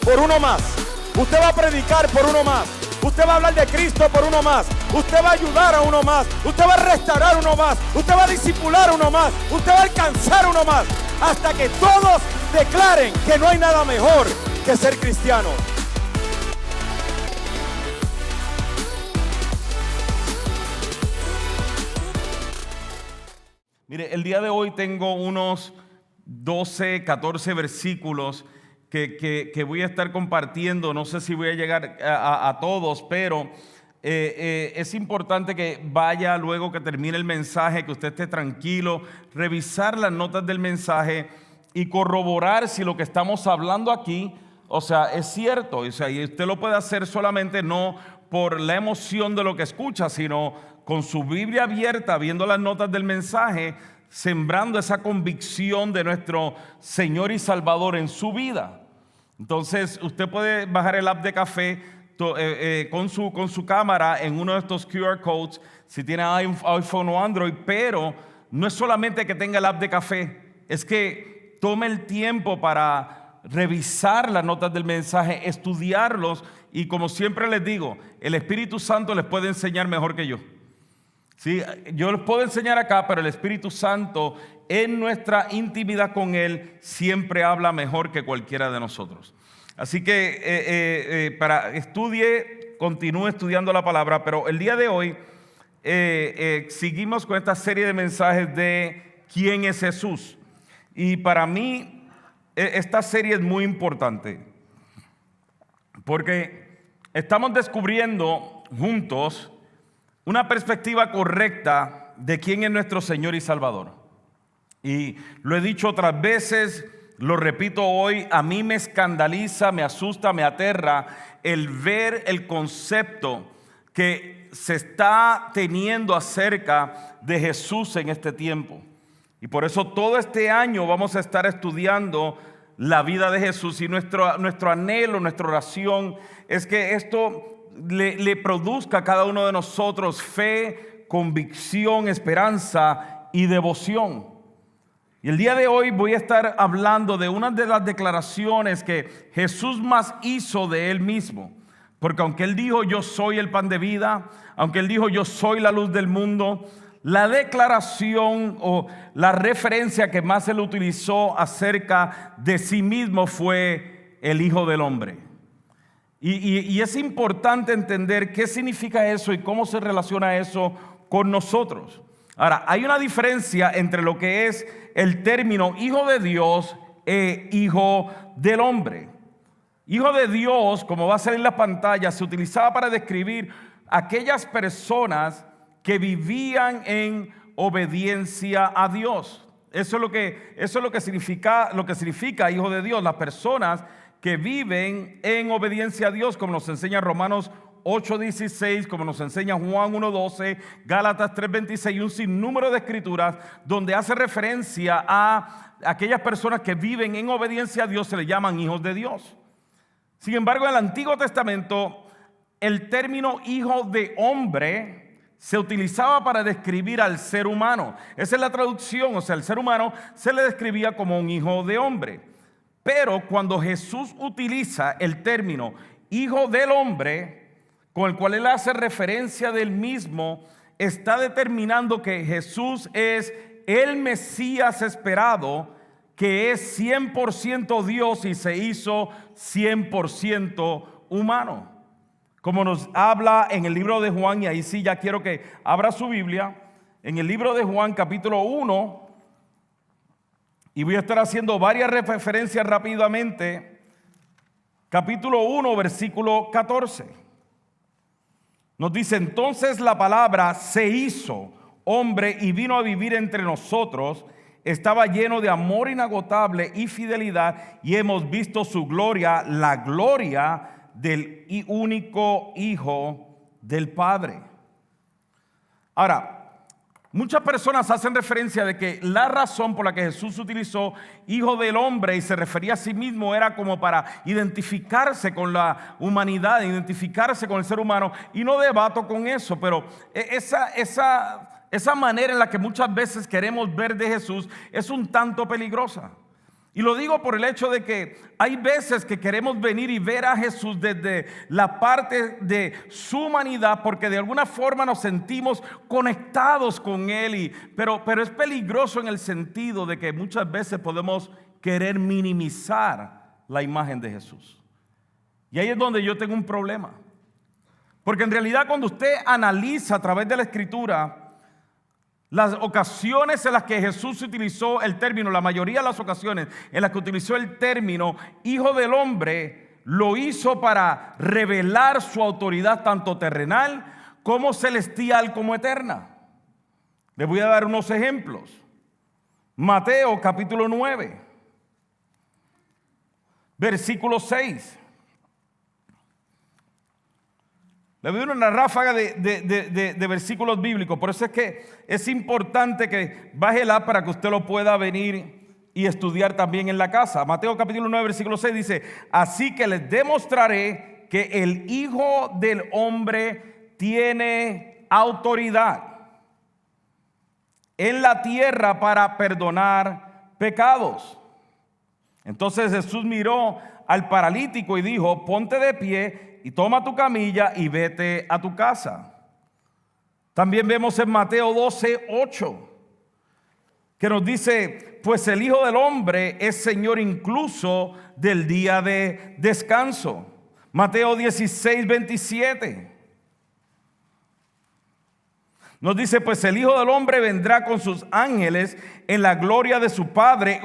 por uno más. Usted va a predicar por uno más. Usted va a hablar de Cristo por uno más. Usted va a ayudar a uno más. Usted va a restaurar uno más. Usted va a discipular uno más. Usted va a alcanzar uno más. Hasta que todos declaren que no hay nada mejor que ser cristiano. Mire, el día de hoy tengo unos 12, 14 versículos que voy a estar compartiendo. No sé si voy a llegar a todos, pero es importante que vaya luego que termine el mensaje, que usted esté tranquilo, revisar las notas del mensaje y corroborar si lo que estamos hablando aquí, o sea, es cierto. O sea, y usted lo puede hacer solamente no por la emoción de lo que escucha, sino con su Biblia abierta, viendo las notas del mensaje, sembrando esa convicción de nuestro Señor y Salvador en su vida. Entonces, usted puede bajar el app de Café con su cámara en uno de estos QR codes, si tiene iPhone o Android, pero no es solamente que tenga el app de Café, es que tome el tiempo para revisar las notas del mensaje, estudiarlos, y como siempre les digo, el Espíritu Santo les puede enseñar mejor que yo. Sí, yo les puedo enseñar acá, pero el Espíritu Santo en nuestra intimidad con Él siempre habla mejor que cualquiera de nosotros. Así que continúe estudiando la palabra, pero el día de hoy seguimos con esta serie de mensajes de ¿quién es Jesús? Y para mí esta serie es muy importante porque estamos descubriendo juntos una perspectiva correcta de quién es nuestro Señor y Salvador. Y lo he dicho otras veces, lo repito hoy, a mí me escandaliza, me asusta, me aterra el ver el concepto que se está teniendo acerca de Jesús en este tiempo. Y por eso todo este año vamos a estar estudiando la vida de Jesús, y nuestro anhelo, nuestra oración es que esto le produzca a cada uno de nosotros fe, convicción, esperanza y devoción. Y el día de hoy voy a estar hablando de una de las declaraciones que Jesús más hizo de Él mismo. Porque aunque Él dijo yo soy el pan de vida, aunque Él dijo yo soy la luz del mundo, la declaración o la referencia que más Él utilizó acerca de sí mismo fue el Hijo del Hombre. Y es importante entender qué significa eso y cómo se relaciona eso con nosotros. Ahora, hay una diferencia entre lo que es el término Hijo de Dios e Hijo del Hombre. Hijo de Dios, como va a salir en la pantalla, se utilizaba para describir aquellas personas que vivían en obediencia a Dios. Eso es lo que significa Hijo de Dios, las personas que viven en obediencia a Dios, como nos enseña Romanos 8:16, como nos enseña Juan 1:12, Gálatas 3:26 y un sinnúmero de escrituras donde hace referencia a aquellas personas que viven en obediencia a Dios, se les llaman hijos de Dios. Sin embargo, en el Antiguo Testamento, el término hijo de hombre se utilizaba para describir al ser humano. Esa es la traducción, o sea, el ser humano se le describía como un hijo de hombre. Pero cuando Jesús utiliza el término hijo del hombre, con el cual Él hace referencia del mismo, está determinando que Jesús es el Mesías esperado, que es 100% Dios y se hizo 100% humano. Como nos habla en el libro de Juan, y ahí sí ya quiero que abra su Biblia, en el libro de Juan capítulo 1, y voy a estar haciendo varias referencias rápidamente. Capítulo 1, versículo 14. Nos dice: entonces la palabra se hizo hombre y vino a vivir entre nosotros. Estaba lleno de amor inagotable y fidelidad, y hemos visto su gloria, la gloria del único Hijo del Padre. Ahora, muchas personas hacen referencia de que la razón por la que Jesús utilizó Hijo del Hombre y se refería a sí mismo era como para identificarse con la humanidad, identificarse con el ser humano, y no debato con eso, pero esa manera en la que muchas veces queremos ver de Jesús es un tanto peligrosa. Y lo digo por el hecho de que hay veces que queremos venir y ver a Jesús desde la parte de su humanidad, porque de alguna forma nos sentimos conectados con Él. Pero es peligroso en el sentido de que muchas veces podemos querer minimizar la imagen de Jesús. Y ahí es donde yo tengo un problema. Porque en realidad cuando usted analiza a través de la Escritura las ocasiones en las que Jesús utilizó el término, la mayoría de las ocasiones en las que utilizó el término Hijo del Hombre, lo hizo para revelar su autoridad tanto terrenal como celestial como eterna. Les voy a dar unos ejemplos. Mateo capítulo 9, versículo 6. Le doy una ráfaga de versículos bíblicos. Por eso es que es importante que bájela para que usted lo pueda venir y estudiar también en la casa. Mateo capítulo 9, versículo 6 dice: así que les demostraré que el Hijo del Hombre tiene autoridad en la tierra para perdonar pecados. Entonces Jesús miró al paralítico y dijo: ponte de pie y toma tu camilla y vete a tu casa. También vemos en Mateo 12, 8, que nos dice: pues el Hijo del Hombre es Señor incluso del día de descanso. Mateo 16, 27. Nos dice: pues el Hijo del Hombre vendrá con sus ángeles en la gloria de su Padre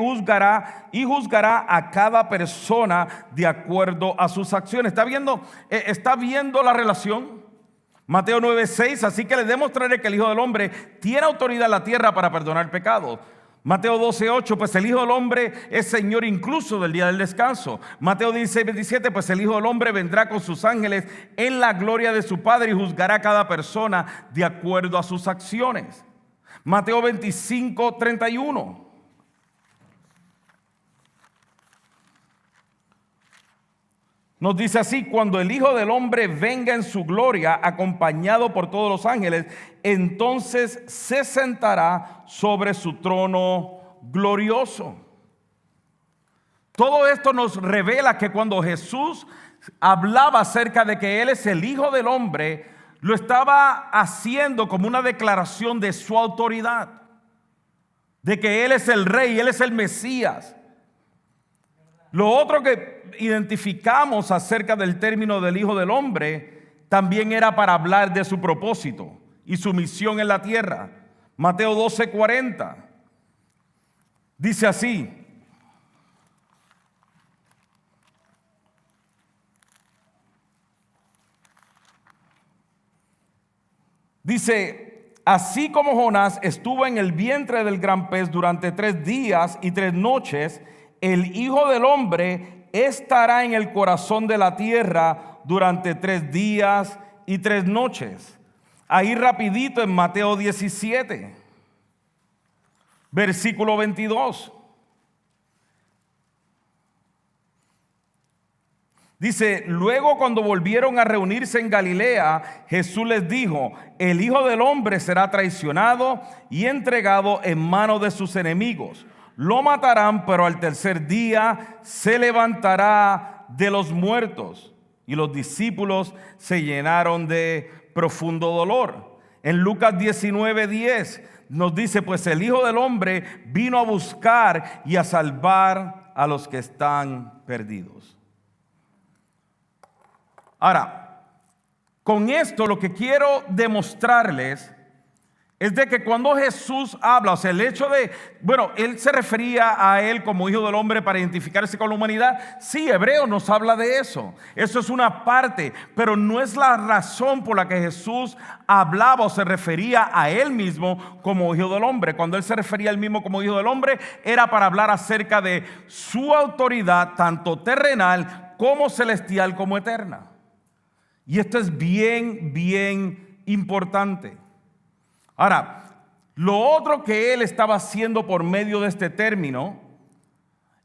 y juzgará a cada persona de acuerdo a sus acciones. ¿Está viendo la relación? Mateo 9:6, así que les demostraré que el Hijo del Hombre tiene autoridad en la tierra para perdonar pecados. Mateo 12:8, pues el Hijo del Hombre es Señor incluso del día del descanso. Mateo 16:27, pues el Hijo del Hombre vendrá con sus ángeles en la gloria de su Padre y juzgará a cada persona de acuerdo a sus acciones. Mateo 25:31. Nos dice así: cuando el Hijo del Hombre venga en su gloria acompañado por todos los ángeles, entonces se sentará sobre su trono glorioso. Todo esto nos revela que cuando Jesús hablaba acerca de que Él es el Hijo del Hombre, lo estaba haciendo como una declaración de su autoridad, de que Él es el Rey, Él es el Mesías. Lo otro que identificamos acerca del término del Hijo del Hombre también era para hablar de su propósito y su misión en la tierra. Mateo 12:40 dice así: dice: así como Jonás estuvo en el vientre del gran pez durante 3 días y 3 noches, el Hijo del Hombre estará en el corazón de la tierra durante 3 días y 3 noches. Ahí rapidito en Mateo 17, versículo 22. Dice: luego cuando volvieron a reunirse en Galilea, Jesús les dijo: el Hijo del Hombre será traicionado y entregado en manos de sus enemigos. Lo matarán, pero al tercer día se levantará de los muertos. Y los discípulos se llenaron de profundo dolor. En Lucas 19:10 nos dice: pues el Hijo del Hombre vino a buscar y a salvar a los que están perdidos. Ahora, con esto lo que quiero demostrarles es de que cuando Jesús habla, o sea, el hecho de, Él se refería a Él como Hijo del Hombre para identificarse con la humanidad. Sí, Hebreo nos habla de eso. Eso es una parte, pero no es la razón por la que Jesús hablaba o se refería a Él mismo como Hijo del Hombre. Cuando Él se refería a Él mismo como Hijo del Hombre, era para hablar acerca de su autoridad, tanto terrenal como celestial como eterna. Y esto es bien, bien importante. Ahora, lo otro que Él estaba haciendo por medio de este término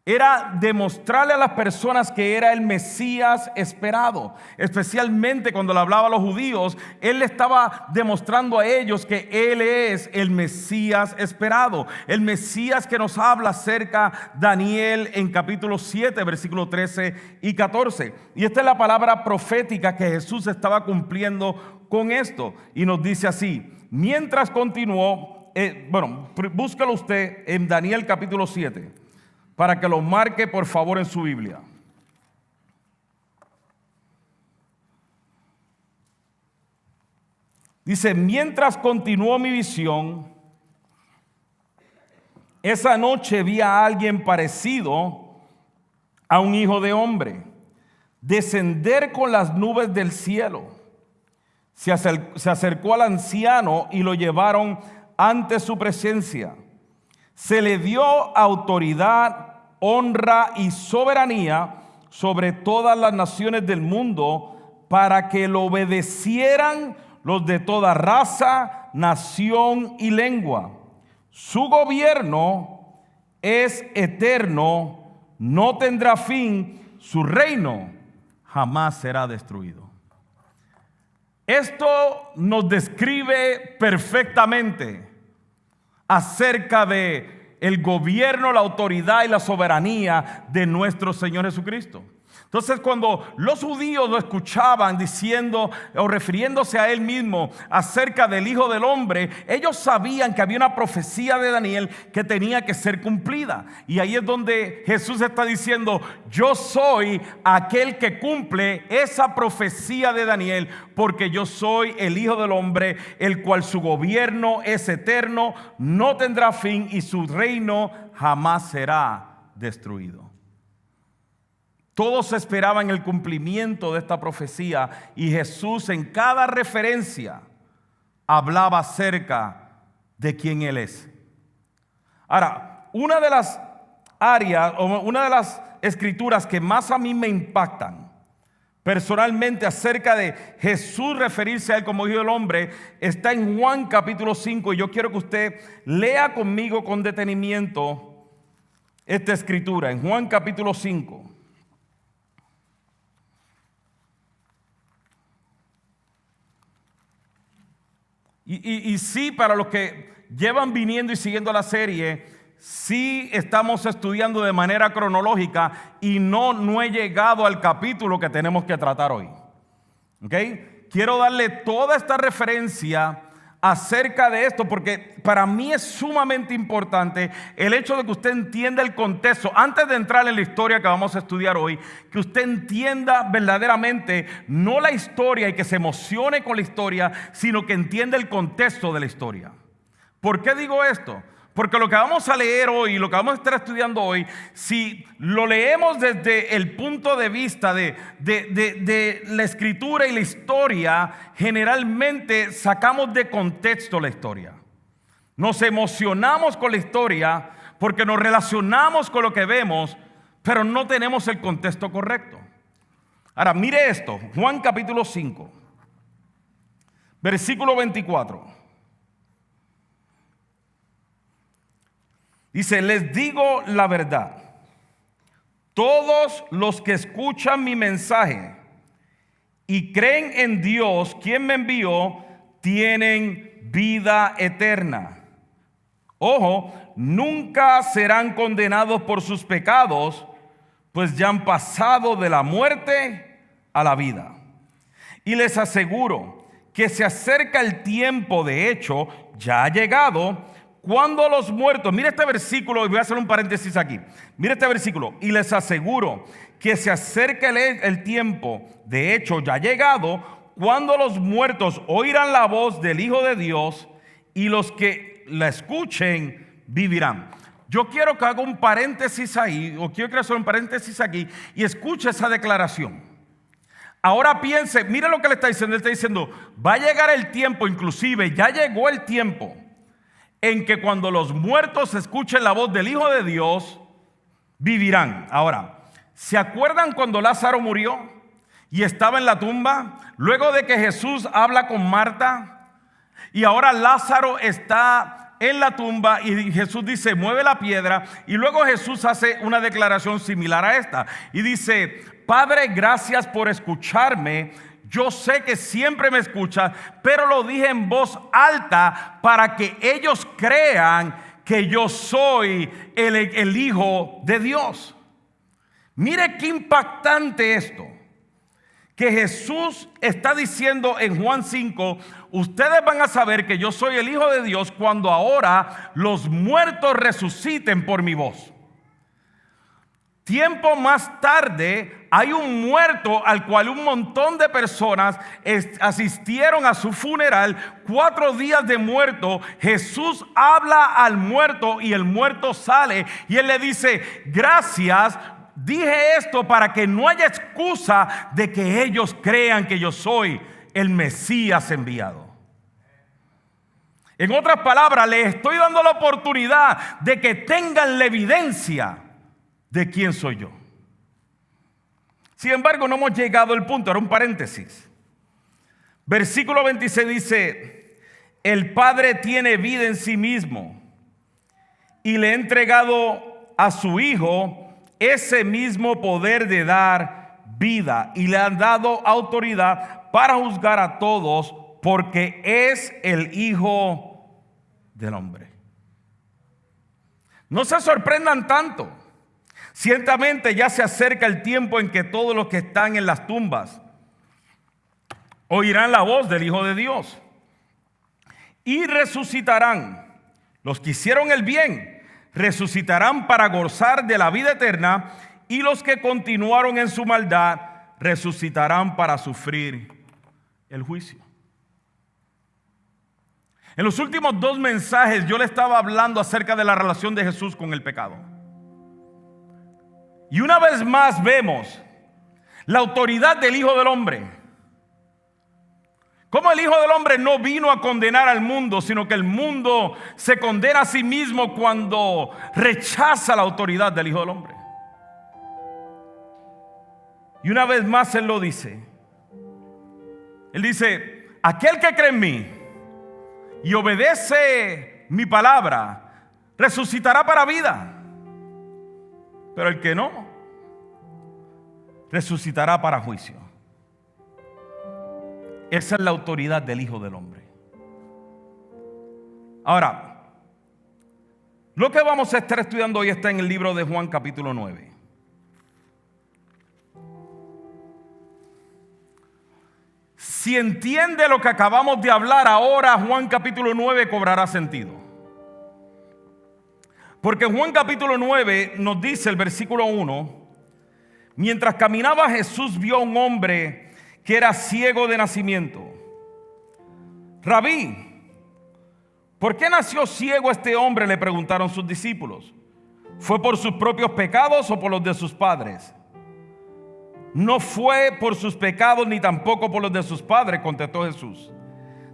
era demostrarle a las personas que era el Mesías esperado. Especialmente cuando le hablaba a los judíos, él le estaba demostrando a ellos que él es el Mesías esperado. El Mesías que nos habla acerca Daniel en capítulo 7, versículos 13 y 14. Y esta es la palabra profética que Jesús estaba cumpliendo con esto. Y nos dice así, mientras continuó, búscalo usted en Daniel capítulo 7. Para que lo marque por favor en su Biblia. Dice, mientras continuó mi visión, esa noche vi a alguien parecido a un hijo de hombre descender con las nubes del cielo. Se acercó al anciano y lo llevaron ante su presencia. Se le dio autoridad, honra y soberanía sobre todas las naciones del mundo para que lo obedecieran los de toda raza, nación y lengua. Su gobierno es eterno, no tendrá fin, su reino jamás será destruido. Esto nos describe perfectamente acerca de el gobierno, la autoridad y la soberanía de nuestro Señor Jesucristo. Entonces, cuando los judíos lo escuchaban diciendo o refiriéndose a él mismo acerca del Hijo del Hombre, ellos sabían que había una profecía de Daniel que tenía que ser cumplida. Y ahí es donde Jesús está diciendo, yo soy aquel que cumple esa profecía de Daniel, porque yo soy el Hijo del Hombre, el cual su gobierno es eterno, no tendrá fin y su reino jamás será destruido. Todos esperaban el cumplimiento de esta profecía y Jesús en cada referencia hablaba acerca de quién Él es. Ahora, una de las áreas o una de las escrituras que más a mí me impactan personalmente acerca de Jesús referirse a Él como Hijo del Hombre está en Juan capítulo 5 y yo quiero que usted lea conmigo con detenimiento esta escritura en Juan capítulo 5. Y sí, para los que llevan viniendo y siguiendo la serie, sí estamos estudiando de manera cronológica y no he llegado al capítulo que tenemos que tratar hoy. ¿Ok? Quiero darle toda esta referencia acerca de esto porque para mí es sumamente importante el hecho de que usted entienda el contexto. Antes de entrar en la historia que vamos a estudiar hoy, que usted entienda verdaderamente no la historia y que se emocione con la historia, sino que entienda el contexto de la historia. ¿Por qué digo esto? Porque lo que vamos a leer hoy, lo que vamos a estar estudiando hoy, si lo leemos desde el punto de vista de la escritura y la historia, generalmente sacamos de contexto la historia. Nos emocionamos con la historia porque nos relacionamos con lo que vemos, pero no tenemos el contexto correcto. Ahora, mire esto, Juan capítulo 5, versículo 24. Dice, les digo la verdad, todos los que escuchan mi mensaje y creen en Dios, quien me envió, tienen vida eterna. Ojo, nunca serán condenados por sus pecados, pues ya han pasado de la muerte a la vida. Y les aseguro que se acerca el tiempo, de hecho, ya ha llegado, cuando los muertos, mire este versículo, y voy a hacer un paréntesis aquí. Mire este versículo, y les aseguro que se acerca el tiempo, de hecho ya ha llegado, cuando los muertos oirán la voz del Hijo de Dios y los que la escuchen vivirán. Yo quiero que haga un paréntesis ahí, o quiero que haga un paréntesis aquí y escuche esa declaración. Ahora piense, mire lo que le está diciendo. Él está diciendo, va a llegar el tiempo, inclusive ya llegó el tiempo, en que cuando los muertos escuchen la voz del Hijo de Dios, vivirán. Ahora, ¿se acuerdan cuando Lázaro murió y estaba en la tumba? Luego de que Jesús habla con Marta y ahora Lázaro está en la tumba y Jesús dice, mueve la piedra, y luego Jesús hace una declaración similar a esta y dice, Padre, gracias por escucharme. Yo sé que siempre me escuchas, pero lo dije en voz alta para que ellos crean que yo soy el Hijo de Dios. Mire qué impactante esto, que Jesús está diciendo en Juan 5, ustedes van a saber que yo soy el Hijo de Dios cuando ahora los muertos resuciten por mi voz. Tiempo más tarde hay un muerto al cual un montón de personas asistieron a su funeral. 4 días de muerto. Jesús habla al muerto y el muerto sale y él le dice, gracias, dije esto para que no haya excusa de que ellos crean que yo soy el Mesías enviado. En otras palabras, les estoy dando la oportunidad de que tengan la evidencia de quién soy yo. Sin embargo, no hemos llegado al punto, era un paréntesis. Versículo 26 dice, el Padre tiene vida en sí mismo y le ha entregado a su Hijo ese mismo poder de dar vida y le han dado autoridad para juzgar a todos porque es el Hijo del Hombre. No se sorprendan tanto. Ciertamente ya se acerca el tiempo en que todos los que están en las tumbas oirán la voz del Hijo de Dios y resucitarán. Los que hicieron el bien resucitarán para gozar de la vida eterna y los que continuaron en su maldad resucitarán para sufrir el juicio. En los últimos 2 mensajes yo le estaba hablando acerca de la relación de Jesús con el pecado. Y una vez más vemos la autoridad del Hijo del Hombre. Cómo el Hijo del Hombre no vino a condenar al mundo, sino que el mundo se condena a sí mismo cuando rechaza la autoridad del Hijo del Hombre. Y una vez más Él lo dice. Él dice, aquel que cree en mí y obedece mi palabra, resucitará para vida. Pero el que no, resucitará para juicio. Esa es la autoridad del Hijo del Hombre. Ahora, lo que vamos a estar estudiando hoy está en el libro de Juan capítulo 9. Si entiende lo que acabamos de hablar ahora, Juan capítulo 9 cobrará sentido. Porque en Juan capítulo 9 nos dice el versículo 1, mientras caminaba Jesús vio a un hombre que era ciego de nacimiento. Rabí, ¿por qué nació ciego este hombre?, le preguntaron sus discípulos. ¿Fue por sus propios pecados o por los de sus padres? No fue por sus pecados ni tampoco por los de sus padres, contestó Jesús.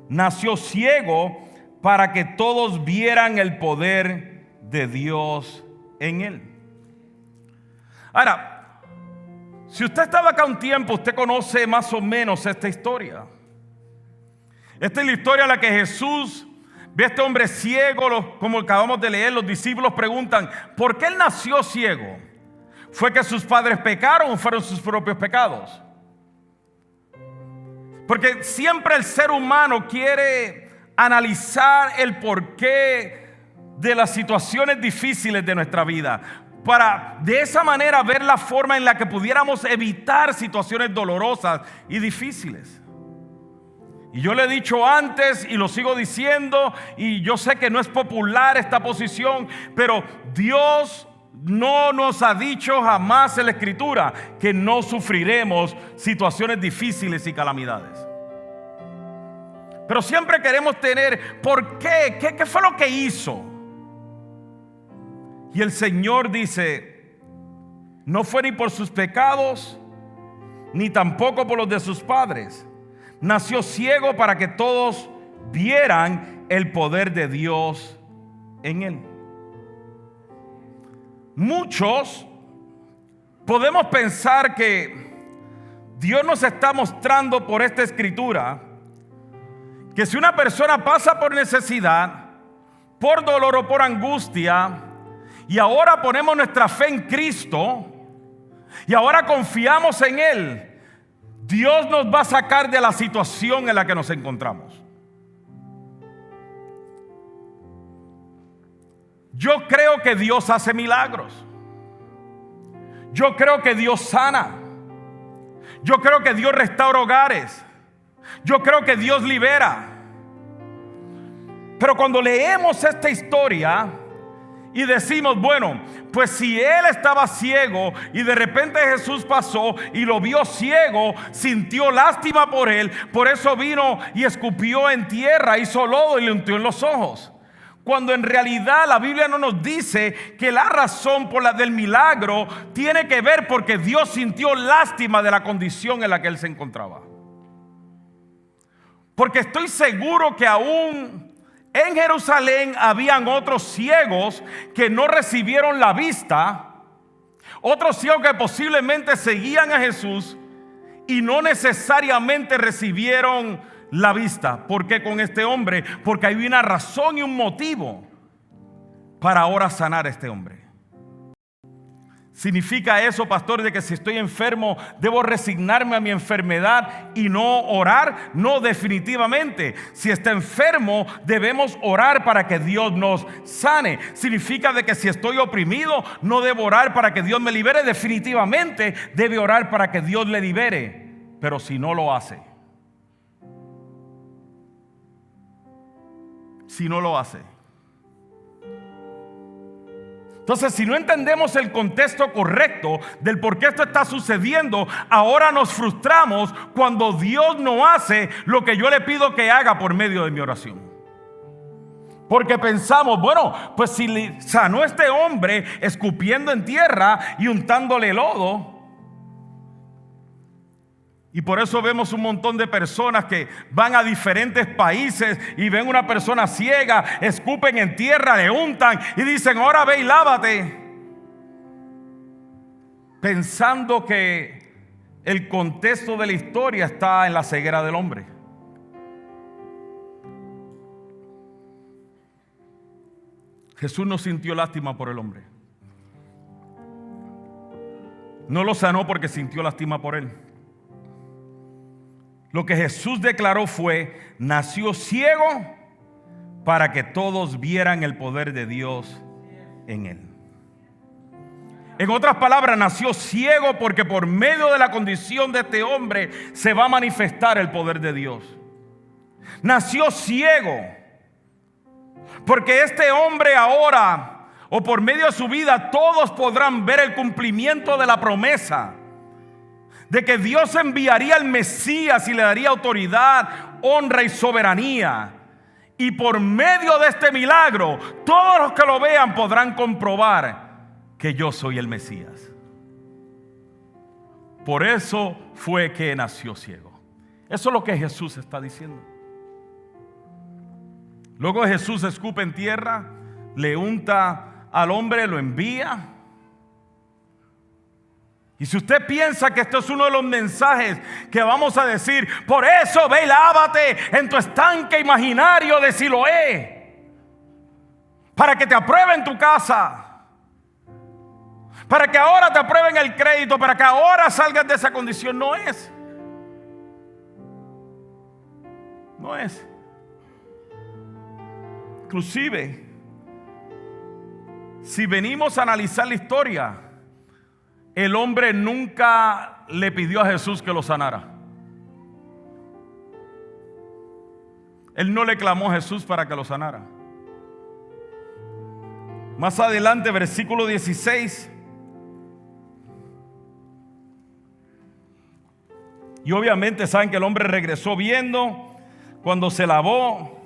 Nació ciego para que todos vieran el poder de Dios en él. Ahora, si usted estaba acá un tiempo, usted conoce más o menos esta historia. Esta es la historia en la que Jesús ve a este hombre ciego, como acabamos de leer. Los discípulos preguntan, ¿por qué él nació ciego? ¿Fue que sus padres pecaron o fueron sus propios pecados? Porque siempre el ser humano quiere analizar el porqué de las situaciones difíciles de nuestra vida, para de esa manera ver la forma en la que pudiéramos evitar situaciones dolorosas y difíciles. Y yo le he dicho antes y lo sigo diciendo, y yo sé que no es popular esta posición, pero Dios no nos ha dicho jamás en la Escritura que no sufriremos situaciones difíciles y calamidades. Pero siempre queremos tener, ¿por qué? ¿Qué fue lo que hizo? Y el Señor dice, no fue ni por sus pecados, ni tampoco por los de sus padres. Nació ciego para que todos vieran el poder de Dios en él. Muchos podemos pensar que Dios nos está mostrando por esta escritura que si una persona pasa por necesidad, por dolor o por angustia, y ahora ponemos nuestra fe en Cristo, y ahora confiamos en Él, Dios nos va a sacar de la situación en la que nos encontramos. Yo creo que Dios hace milagros. Yo creo que Dios sana. Yo creo que Dios restaura hogares. Yo creo que Dios libera. Pero cuando leemos esta historia y decimos, bueno, pues si él estaba ciego y de repente Jesús pasó y lo vio ciego, sintió lástima por él, por eso vino y escupió en tierra, hizo lodo y le untió en los ojos. Cuando en realidad la Biblia no nos dice que la razón por la del milagro tiene que ver porque Dios sintió lástima de la condición en la que él se encontraba. Porque estoy seguro que aún en Jerusalén habían otros ciegos que no recibieron la vista, otros ciegos que posiblemente seguían a Jesús y no necesariamente recibieron la vista. ¿Por qué con este hombre? Porque hay una razón y un motivo para ahora sanar a este hombre. ¿Significa eso, pastor, de que si estoy enfermo debo resignarme a mi enfermedad y no orar? No, definitivamente. Si está enfermo debemos orar para que Dios nos sane. ¿Significa de que si estoy oprimido no debo orar para que Dios me libere? Definitivamente debe orar para que Dios le libere. Pero si no lo hace, entonces, si no entendemos el contexto correcto del por qué esto está sucediendo, ahora nos frustramos cuando Dios no hace lo que yo le pido que haga por medio de mi oración. Porque pensamos, bueno, pues si sanó este hombre escupiendo en tierra y untándole lodo. Y por eso vemos un montón de personas que van a diferentes países y ven una persona ciega, escupen en tierra, le untan y dicen, ahora ve y lávate. Pensando que el contexto de la historia está en la ceguera del hombre. Jesús no sintió lástima por el hombre. No lo sanó porque sintió lástima por él. Lo que Jesús declaró fue: nació ciego para que todos vieran el poder de Dios en él. En otras palabras, nació ciego porque por medio de la condición de este hombre se va a manifestar el poder de Dios. Nació ciego porque este hombre ahora, o por medio de su vida, todos podrán ver el cumplimiento de la promesa de que Dios enviaría al Mesías y le daría autoridad, honra y soberanía. Y por medio de este milagro, todos los que lo vean podrán comprobar que yo soy el Mesías. Por eso fue que nació ciego. Eso es lo que Jesús está diciendo. Luego Jesús escupe en tierra, le unta al hombre, lo envía. Y si usted piensa que esto es uno de los mensajes que vamos a decir, por eso ve y lávate en tu estanque imaginario de Siloé, para que te aprueben tu casa, para que ahora te aprueben el crédito, para que ahora salgas de esa condición, no es. No es. Inclusive, si venimos a analizar la historia, el hombre nunca le pidió a Jesús que lo sanara. Él no le clamó a Jesús para que lo sanara. Más adelante, versículo 16. Y obviamente saben que el hombre regresó viendo cuando se lavó.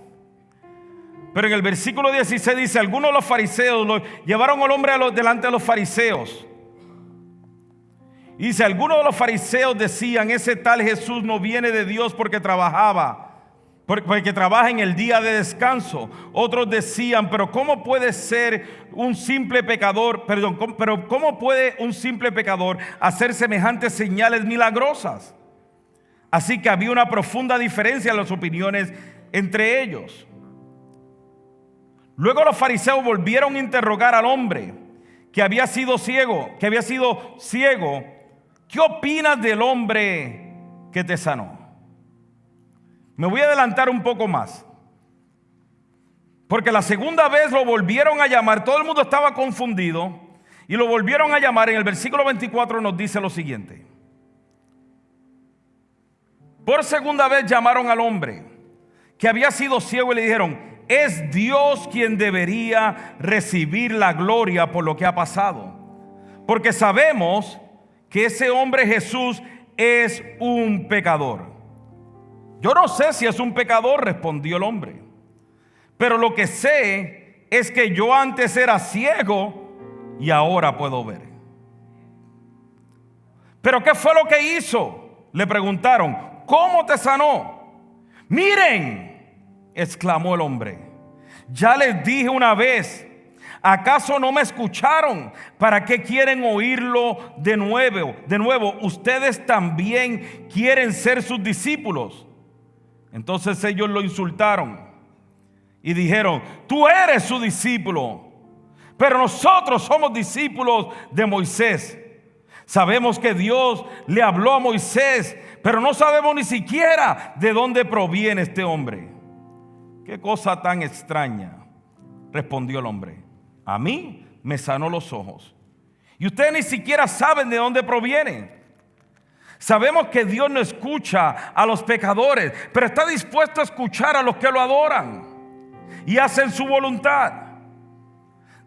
Pero en el versículo 16 dice: algunos de los fariseos lo llevaron al hombre delante de los fariseos. Y dice: algunos de los fariseos decían: ese tal Jesús no viene de Dios porque trabaja en el día de descanso. Otros decían: pero ¿cómo puede ser un simple pecador? Pero ¿cómo puede un simple pecador hacer semejantes señales milagrosas? Así que había una profunda diferencia en las opiniones entre ellos. Luego los fariseos volvieron a interrogar al hombre que había sido ciego. ¿Qué opinas del hombre que te sanó? Me voy a adelantar un poco más, porque la segunda vez lo volvieron a llamar. Todo el mundo estaba confundido y lo volvieron a llamar. En el versículo 24 nos dice lo siguiente: por segunda vez llamaron al hombre que había sido ciego y le dijeron: es Dios quien debería recibir la gloria por lo que ha pasado, porque sabemos que ese hombre Jesús es un pecador. Yo no sé si es un pecador, respondió el hombre, pero lo que sé es que yo antes era ciego y ahora puedo ver. ¿Pero qué fue lo que hizo?, le preguntaron. ¿Cómo te sanó? Miren, exclamó el hombre, ya les dije una vez, ¿acaso no me escucharon? ¿Para qué quieren oírlo de nuevo? Ustedes también quieren ser sus discípulos. Entonces ellos lo insultaron y dijeron: tú eres su discípulo, pero nosotros somos discípulos de Moisés. Sabemos que Dios le habló a Moisés, pero no sabemos ni siquiera de dónde proviene este hombre. Qué cosa tan extraña, respondió el hombre. A mí me sanó los ojos y ustedes ni siquiera saben de dónde proviene. Sabemos que Dios no escucha a los pecadores, pero está dispuesto a escuchar a los que lo adoran y hacen su voluntad.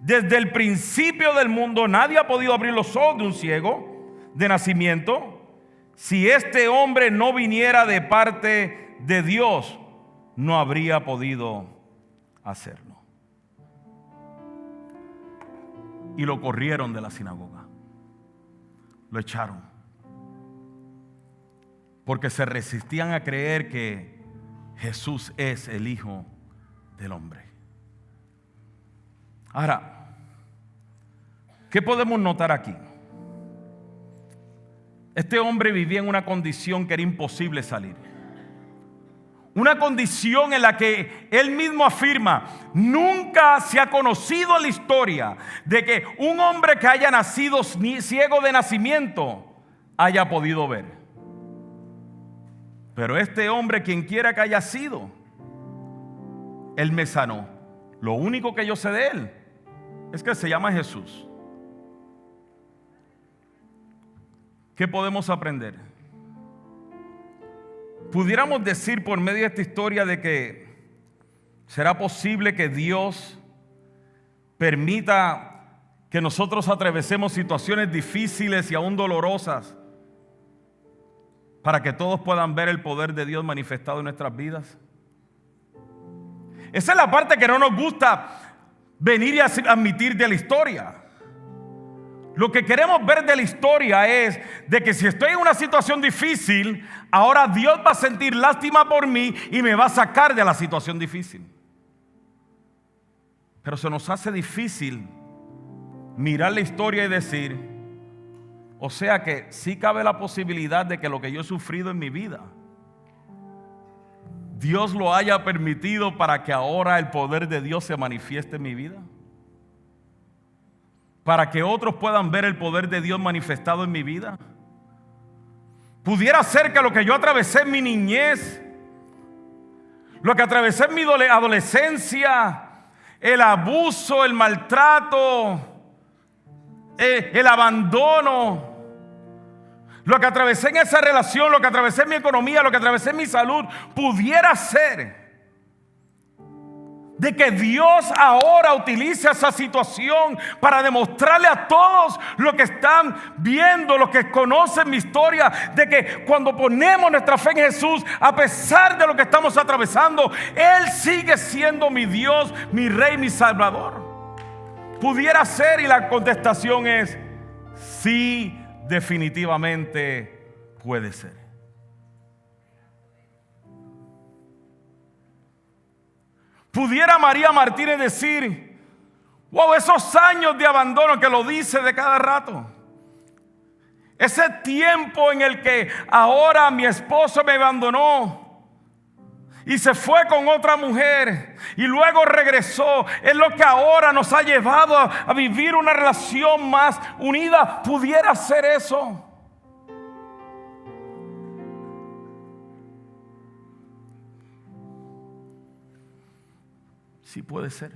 Desde el principio del mundo nadie ha podido abrir los ojos de un ciego de nacimiento. Si este hombre no viniera de parte de Dios, no habría podido hacerlo. Y lo corrieron de la sinagoga. Lo echaron, porque se resistían a creer que Jesús es el Hijo del Hombre. Ahora, ¿qué podemos notar aquí? Este hombre vivía en una condición que era imposible salir. Una condición en la que él mismo afirma: nunca se ha conocido en la historia de que un hombre que haya nacido ciego de nacimiento haya podido ver. Pero este hombre, quien quiera que haya sido, él me sanó. Lo único que yo sé de él es que se llama Jesús. ¿Qué podemos aprender? Pudiéramos decir por medio de esta historia de que será posible que Dios permita que nosotros atravesemos situaciones difíciles y aún dolorosas para que todos puedan ver el poder de Dios manifestado en nuestras vidas. Esa es la parte que no nos gusta venir y admitir de la historia. Lo que queremos ver de la historia es de que si estoy en una situación difícil, ahora Dios va a sentir lástima por mí y me va a sacar de la situación difícil. Pero se nos hace difícil mirar la historia y decir: o sea que sí cabe la posibilidad de que lo que yo he sufrido en mi vida, Dios lo haya permitido para que ahora el poder de Dios se manifieste en mi vida. Para que otros puedan ver el poder de Dios manifestado en mi vida. Pudiera ser que lo que yo atravesé en mi niñez, lo que atravesé en mi adolescencia, el abuso, el maltrato, el abandono, lo que atravesé en esa relación, lo que atravesé en mi economía, lo que atravesé en mi salud, pudiera ser de que Dios ahora utilice esa situación para demostrarle a todos los que están viendo, los que conocen mi historia, de que cuando ponemos nuestra fe en Jesús, a pesar de lo que estamos atravesando, Él sigue siendo mi Dios, mi Rey, mi Salvador. Pudiera ser, y la contestación es sí, definitivamente puede ser. Pudiera María Martínez decir: wow, esos años de abandono, que lo dice de cada rato, ese tiempo en el que ahora mi esposo me abandonó y se fue con otra mujer y luego regresó. Es lo que ahora nos ha llevado a vivir una relación más unida. ¿Pudiera ser eso? Sí puede ser.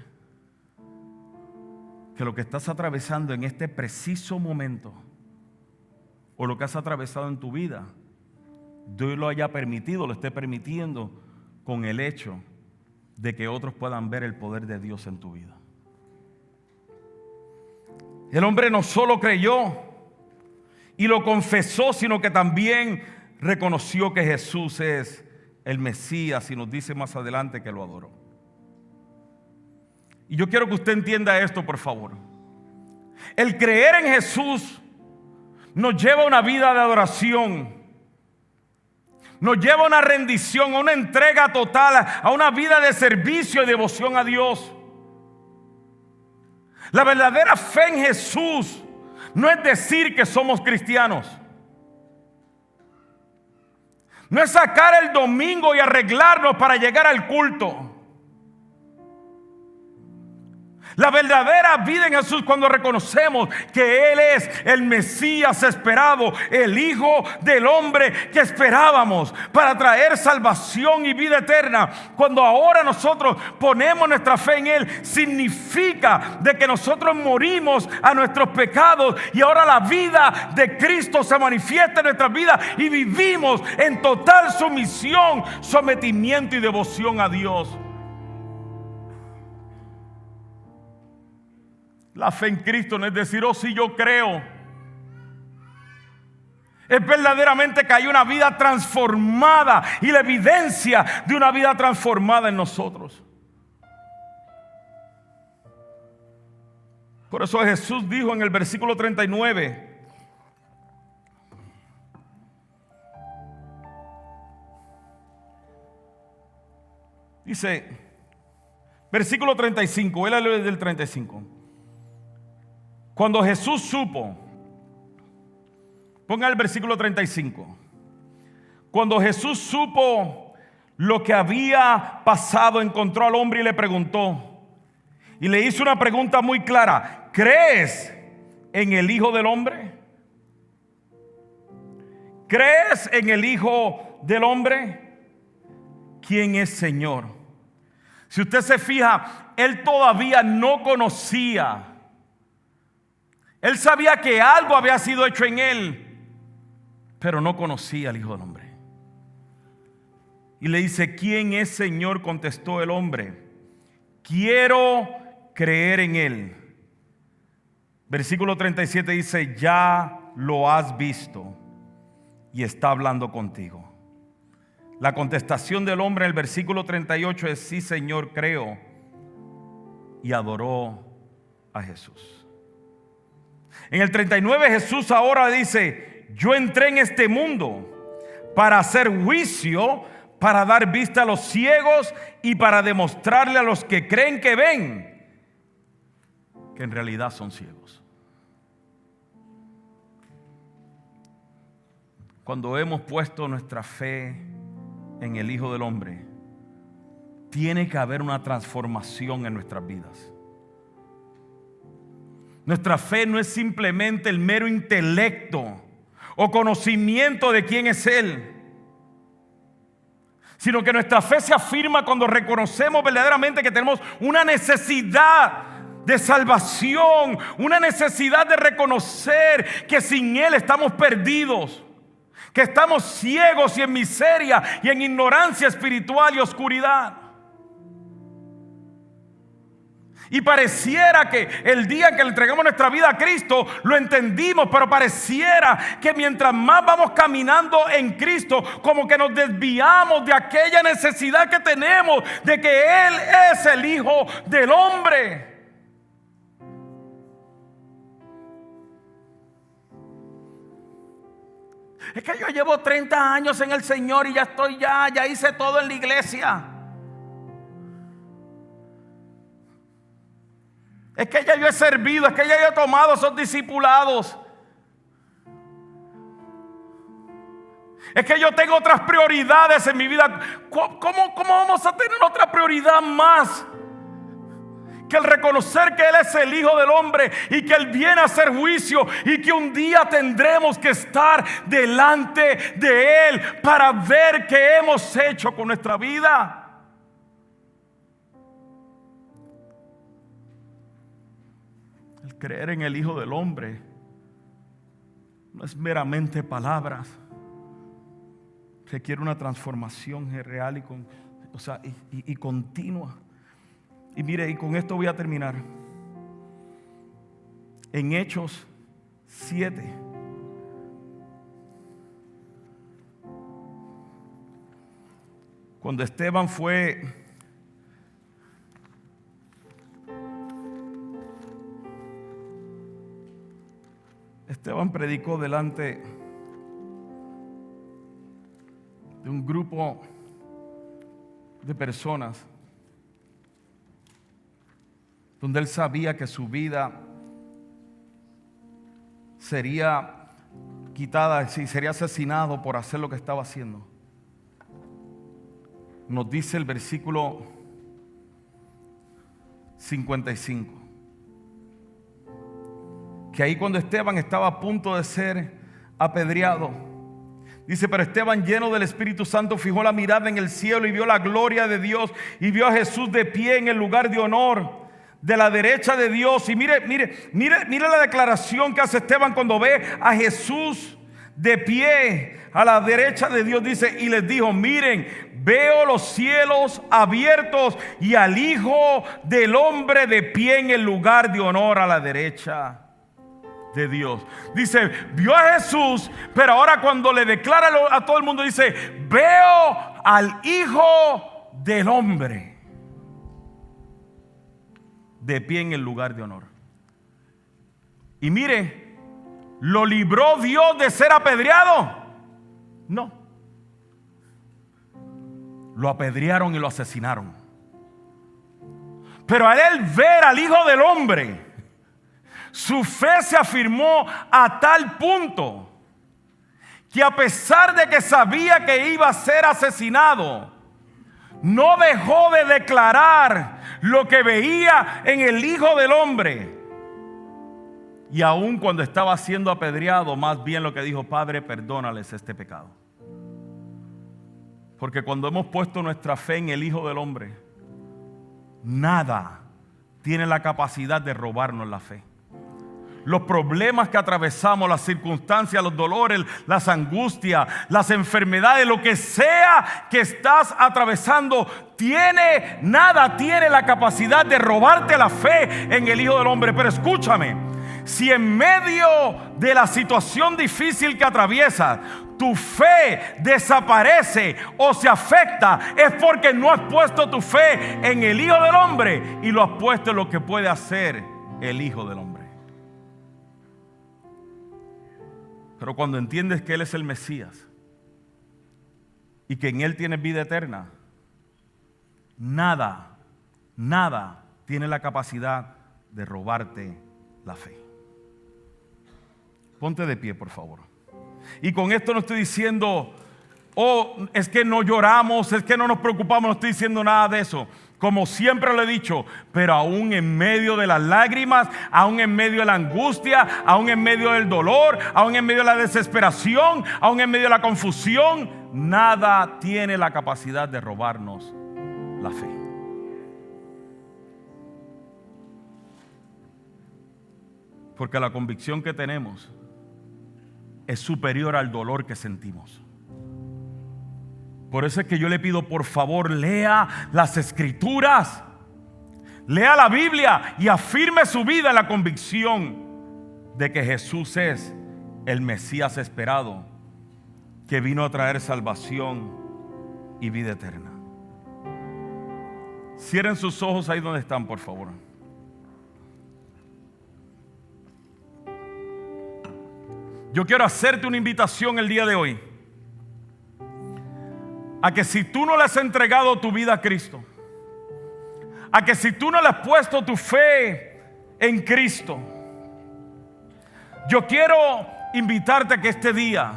Que lo que estás atravesando en este preciso momento, o lo que has atravesado en tu vida, Dios lo haya permitido, lo esté permitiendo con el hecho de que otros puedan ver el poder de Dios en tu vida. El hombre no solo creyó y lo confesó, sino que también reconoció que Jesús es el Mesías, y nos dice más adelante que lo adoró. Y yo quiero que usted entienda esto, por favor. El creer en Jesús nos lleva a una vida de adoración, nos lleva a una rendición, a una entrega total, a una vida de servicio y devoción a Dios. La verdadera fe en Jesús no es decir que somos cristianos. No es sacar el domingo y arreglarnos para llegar al culto. La verdadera vida en Jesús, cuando reconocemos que Él es el Mesías esperado, el Hijo del Hombre que esperábamos para traer salvación y vida eterna. Cuando ahora nosotros ponemos nuestra fe en Él, significa de que nosotros morimos a nuestros pecados y ahora la vida de Cristo se manifiesta en nuestras vidas y vivimos en total sumisión, sometimiento y devoción a Dios. La fe en Cristo no es decir, oh sí, yo creo. Es verdaderamente que hay una vida transformada y la evidencia de una vida transformada en nosotros. Por eso Jesús dijo en el versículo 39, dice, versículo 35, él lee del 35. Cuando Jesús supo, ponga el versículo 35. Cuando Jesús supo lo que había pasado, encontró al hombre y le preguntó. Y le hizo una pregunta muy clara: ¿crees en el Hijo del Hombre? ¿Crees en el Hijo del Hombre? ¿Quién es Señor? Si usted se fija, él todavía no conocía. Él sabía que algo había sido hecho en él, pero no conocía al Hijo del Hombre. Y le dice, ¿quién es Señor? Contestó el hombre, quiero creer en Él. Versículo 37 dice, ya lo has visto y está hablando contigo. La contestación del hombre en el versículo 38 es, sí, Señor, creo. Y adoró a Jesús. En el 39 Jesús ahora dice, yo entré en este mundo para hacer juicio, para dar vista a los ciegos y para demostrarle a los que creen que ven que en realidad son ciegos. Cuando hemos puesto nuestra fe en el Hijo del Hombre, tiene que haber una transformación en nuestras vidas. Nuestra fe no es simplemente el mero intelecto o conocimiento de quién es Él, sino que nuestra fe se afirma cuando reconocemos verdaderamente que tenemos una necesidad de salvación, una necesidad de reconocer que sin Él estamos perdidos, que estamos ciegos y en miseria y en ignorancia espiritual y oscuridad. Y pareciera que el día en que le entregamos nuestra vida a Cristo lo entendimos, pero pareciera que mientras más vamos caminando en Cristo, como que nos desviamos de aquella necesidad que tenemos de que Él es el Hijo del Hombre. Es que yo llevo 30 años en el Señor y ya hice todo en la iglesia. Es que ya yo he servido, es que ya yo he tomado esos discipulados. Es que yo tengo otras prioridades en mi vida. ¿Cómo vamos a tener otra prioridad más que el reconocer que Él es el Hijo del Hombre y que Él viene a hacer juicio y que un día tendremos que estar delante de Él para ver qué hemos hecho con nuestra vida? El creer en el Hijo del Hombre no es meramente palabras. Requiere una transformación real y continua. Y mire, y con esto voy a terminar. En Hechos 7, cuando Esteban predicó delante de un grupo de personas donde él sabía que su vida sería quitada, sería asesinado por hacer lo que estaba haciendo. Nos dice el versículo 55 que ahí cuando Esteban estaba a punto de ser apedreado, dice: pero Esteban, lleno del Espíritu Santo, fijó la mirada en el cielo y vio la gloria de Dios y vio a Jesús de pie en el lugar de honor de la derecha de Dios. Y mire la declaración que hace Esteban cuando ve a Jesús de pie a la derecha de Dios. Dice: y les dijo: miren, veo los cielos abiertos y al Hijo del Hombre de pie en el lugar de honor a la derecha de Dios. Dice, vio a Jesús, pero ahora cuando le declara a todo el mundo, dice: veo al Hijo del Hombre de pie en el lugar de honor. Y mire, ¿lo libró Dios de ser apedreado? No. Lo apedrearon y lo asesinaron. Pero al él ver al Hijo del Hombre, su fe se afirmó a tal punto que a pesar de que sabía que iba a ser asesinado, no dejó de declarar lo que veía en el Hijo del Hombre. Y aun cuando estaba siendo apedreado, más bien lo que dijo: Padre, perdónales este pecado. Porque cuando hemos puesto nuestra fe en el Hijo del Hombre, nada tiene la capacidad de robarnos la fe. Los problemas que atravesamos, las circunstancias, los dolores, las angustias, las enfermedades, lo que sea que estás atravesando, nada tiene la capacidad de robarte la fe en el Hijo del Hombre. Pero escúchame, si en medio de la situación difícil que atraviesas, tu fe desaparece o se afecta, es porque no has puesto tu fe en el Hijo del Hombre y lo has puesto en lo que puede hacer el Hijo del Hombre. Pero cuando entiendes que Él es el Mesías y que en Él tienes vida eterna, nada tiene la capacidad de robarte la fe. Ponte de pie, por favor. Y con esto no estoy diciendo, es que no lloramos, es que no nos preocupamos, no estoy diciendo nada de eso. Como siempre lo he dicho, pero aún en medio de las lágrimas, aún en medio de la angustia, aún en medio del dolor, aún en medio de la desesperación, aún en medio de la confusión, nada tiene la capacidad de robarnos la fe. Porque la convicción que tenemos es superior al dolor que sentimos. Por eso es que yo le pido, por favor, lea las Escrituras, lea la Biblia y afirme su vida en la convicción de que Jesús es el Mesías esperado, que vino a traer salvación y vida eterna. Cierren sus ojos ahí donde están, por favor. Yo quiero hacerte una invitación el día de hoy a que si tú no le has entregado tu vida a Cristo, a que si tú no le has puesto tu fe en Cristo, yo quiero invitarte a que este día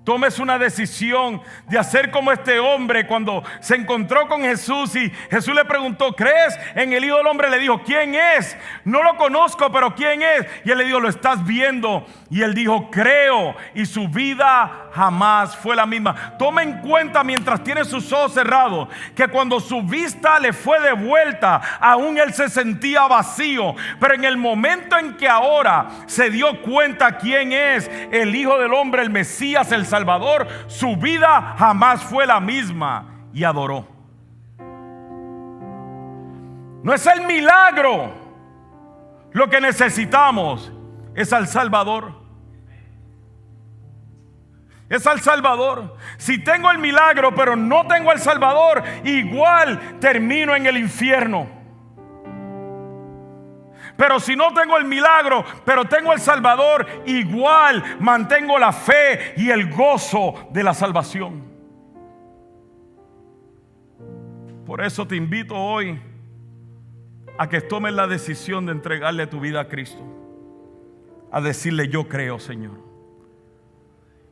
tomes una decisión de hacer como este hombre cuando se encontró con Jesús y Jesús le preguntó, ¿crees en el Hijo del Hombre? Le dijo, ¿quién es? No lo conozco, pero ¿quién es? Y él le dijo, lo estás viendo. Y él dijo, creo. Y su vida jamás fue la misma. Toma en cuenta mientras tiene sus ojos cerrados que cuando su vista le fue de vuelta, aún él se sentía vacío. Pero en el momento en que ahora se dio cuenta quién es el Hijo del Hombre, el Mesías, el Salvador, su vida jamás fue la misma y adoró. No es el milagro lo que necesitamos, es al Salvador. Es al Salvador. Si tengo el milagro pero no tengo al Salvador, igual termino en el infierno. Pero si no tengo el milagro, pero tengo el Salvador, igual mantengo la fe y el gozo de la salvación. Por eso te invito hoy a que tomes la decisión de entregarle tu vida a Cristo. A decirle, yo creo, Señor.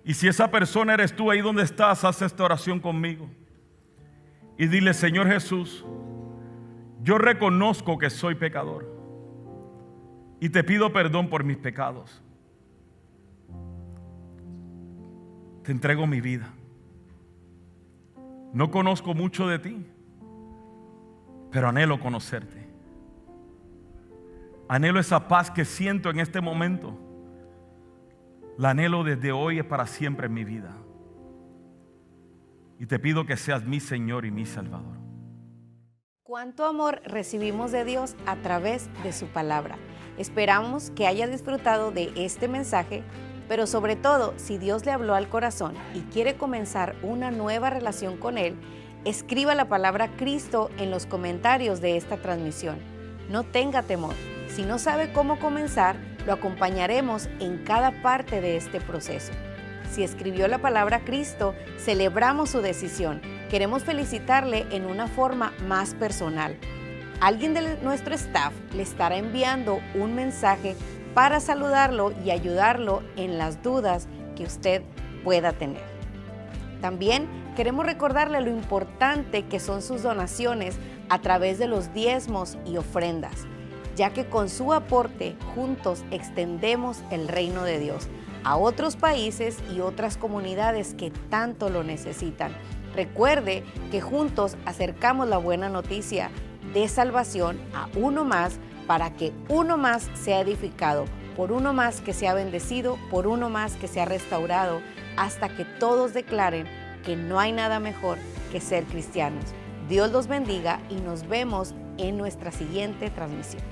Y si esa persona eres tú ahí donde estás, haz esta oración conmigo. Y dile, Señor Jesús, yo reconozco que soy pecador. Y te pido perdón por mis pecados. Te entrego mi vida. No conozco mucho de ti, pero anhelo conocerte. Anhelo esa paz que siento en este momento. La anhelo desde hoy y para siempre en mi vida. Y te pido que seas mi Señor y mi Salvador. Cuánto amor recibimos de Dios a través de su palabra. Esperamos que haya disfrutado de este mensaje, pero sobre todo, si Dios le habló al corazón y quiere comenzar una nueva relación con Él, escriba la palabra Cristo en los comentarios de esta transmisión. No tenga temor. Si no sabe cómo comenzar, lo acompañaremos en cada parte de este proceso. Si escribió la palabra Cristo, celebramos su decisión. Queremos felicitarle en una forma más personal. Alguien de nuestro staff le estará enviando un mensaje para saludarlo y ayudarlo en las dudas que usted pueda tener. También queremos recordarle lo importante que son sus donaciones a través de los diezmos y ofrendas, ya que con su aporte juntos extendemos el reino de Dios a otros países y otras comunidades que tanto lo necesitan. Recuerde que juntos acercamos la buena noticia de salvación a uno más, para que uno más sea edificado, por uno más que sea bendecido, por uno más que sea restaurado, hasta que todos declaren que no hay nada mejor que ser cristianos. Dios los bendiga y nos vemos en nuestra siguiente transmisión.